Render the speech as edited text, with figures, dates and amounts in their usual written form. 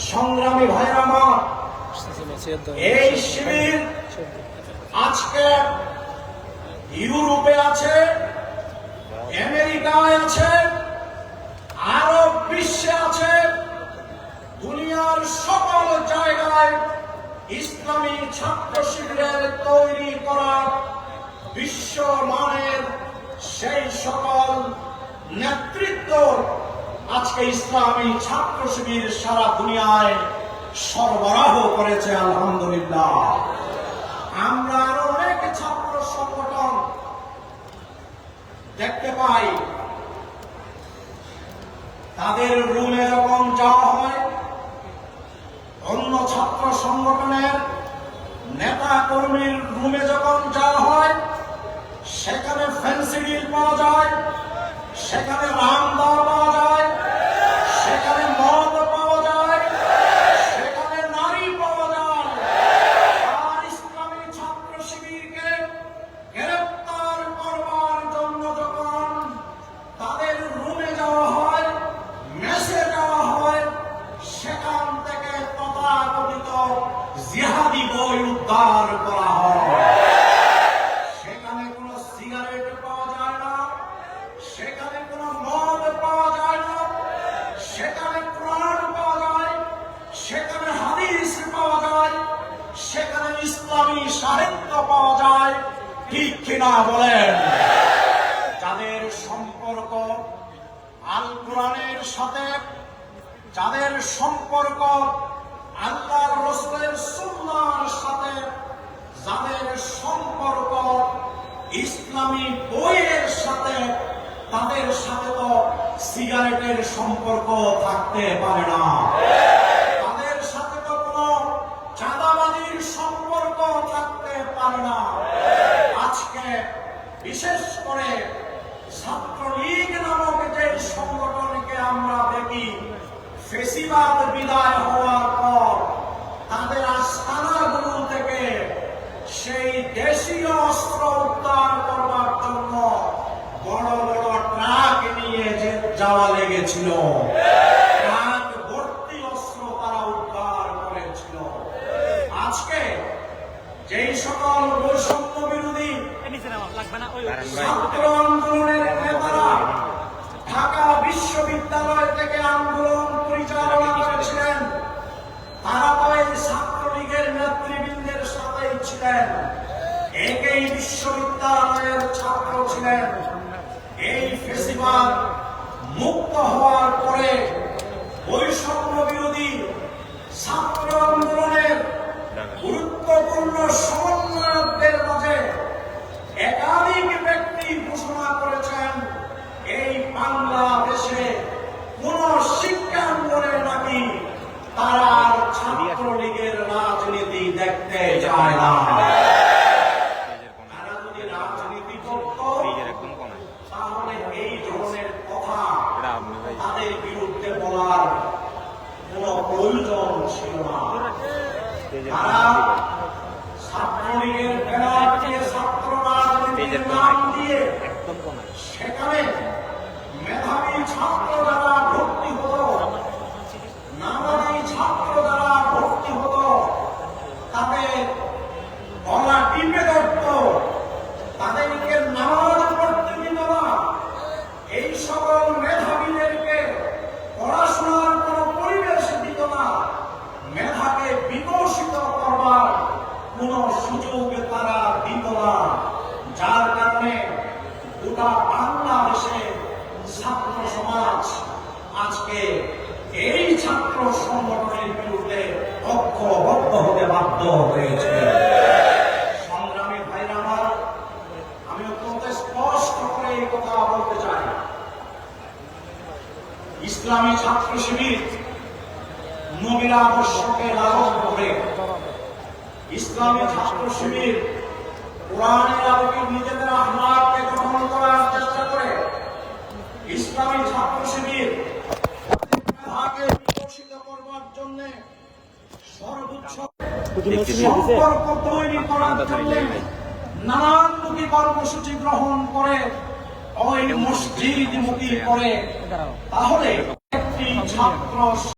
সংগ্রামী ভাইরা আমার, এই শিবির আজকে ইউরোপে আছে, আমেরিকায় আছে, আরব বিশ্বে আছে, দুনিয়ার সকল জায়গায় ইসলামী ছাত্র শিবিরের তৈরি করা বিশ্বমানের সেই সকল নেতৃত্ব আজকে ইসলামী ছাত্র শিবির সারা দুনিয়ায় সরবরাহ করেছে। আলহামদুলিল্লাহ। আমরা আরো অনেক ছাত্র সংগঠন দেখতে পাই, তাদের রুমে যখন যাওয়া হয়, অন্য ছাত্র সংগঠনের নেতা কর্মীর রুমে যখন যাওয়া হয়, সেখানে ফেন্সিডিল পাওয়া যায়, সেখানে রামদা পাওয়া যায়, সেখানে মদ পাওয়া যায়, সেখানে নারী পাওয়া যায়। আর ইসলামী ছাত্র শিবিরকে গ্রেফতার করবার জন্য যখন তাদের রুমে যাওয়া হয়, মেসে যাওয়া হয়, সেখান থেকে তথাকথিত জিহাদি বই উদ্ধার করা হয়। সেখানে কোনো সিগারেট পাওয়া যায় না, সেখানে কোনো মদ পাওয়া যায় না, সেখানে কোরআন পাওয়া যায়, সেখানে হাদিস পাওয়া যায়, সেখানে ইসলামী সাহিত্য পাওয়া যায়। ঠিক কিনা বলেন? যাদের সম্পর্ক আল কোরআনের সাথে, যাদের সম্পর্ক আল্লাহর রাসূলের সুন্নাহর সাথে, যাদের সম্পর্ক ইসলামী বইয়ের সাথে, তাদের সাথে তো সিগারেটের সম্পর্ক থাকতে পারে না, তাদের সাথে তো কোনো চাঁদাবাজির সম্পর্ক থাকতে পারে না। আজকে বিশেষ করে ছাত্রলীগ নামক যে সংগঠনকে আমরা দেখি, ফেসিবাদ বিদায় হওয়ার পর তাদের আস্তানাগুলো থেকে সেই দেশীয় অস্ত্র উদ্ধার করবার জন্য বড় বড় ট্রাক নিয়ে যে যাওয়া লেগেছিল, ট্রাক ভর্তি অস্ত্র তারা উদ্ধার করেছিল। আজকে যেই সকল বৈষম্য বিরোধী ছাত্র আন্দোলনের নেতারা ঢাকা বিশ্ববিদ্যালয় থেকে আন্দোলন পরিচালনা করেছিলেন, তারা তো এই ছাত্রলীগের নেতৃবৃন্দের সাথেই ছিলেন, একই বিশ্ববিদ্যালয়ের ছাত্র ছিলেন। এই ফেসিবাদ মুক্ত হওয়ার পরে বৈষম্য বিরোধী ছাত্র আন্দোলনের গুরুত্বপূর্ণ সমন্বয়কদের মাঝে একাধিক ব্যক্তি ঘোষণা করেছেন, এই বাংলাদেশে কোন শিক্ষাঙ্গনে নাকি তারা আর ছাত্রলীগের রাজনীতি দেখতে চায় না। তারা যদি রাজনীতি করত, তাহলে এই ধরনের কথা তাদের বিরুদ্ধে বলার কোন প্রয়োজন ছিল না। তারা ছাত্রলীগের ব্যানার দিয়ে, ছাত্র রাজনীতির নাম দিয়ে সেখানে মেধাবী ছাত্র যারা ভর্তি হতো, নামাজি ছাত্র যারা ভর্তি হতো, তাদের গলা টিপে ধরত, তাদেরকে নামাজ পড়তে দিত না। এই সকল মেধাবীদেরকে পড়াশোনার কোন পরিবেশ দিত না, মেধাকে বিকশিত করবার কোন সুযোগ তারা দিত না। যার কারণে গোটা বাংলাদেশে ছাত্র সমাজ আজকে এই ছাত্র সংগঠনের বিরুদ্ধে ঐক্যবদ্ধ হতে বাধ্য হয়েছে। সংগ্রামী ভাইরা আমার, আমি অত্যন্ত স্পষ্ট করে এই কথা বলতে চাই, ইসলামী ছাত্র শিবির নবীর আদর্শকে লালন করে, ইসলামী ছাত্র শিবির কোরআনের আলোকে নিজেদের আহ্লাদকে গ্রহণ করার চেষ্টা করে, ইসলামী ছাত্র শিবির তাকে বিকশিত করবার জন্য সর্বোচ্চ সম্পর্ক তৈরি করার জন্য নানানমুখী কর্মসূচি গ্রহণ করে, ওই মসজিদমুখী করে। তাহলে একটি ছাত্র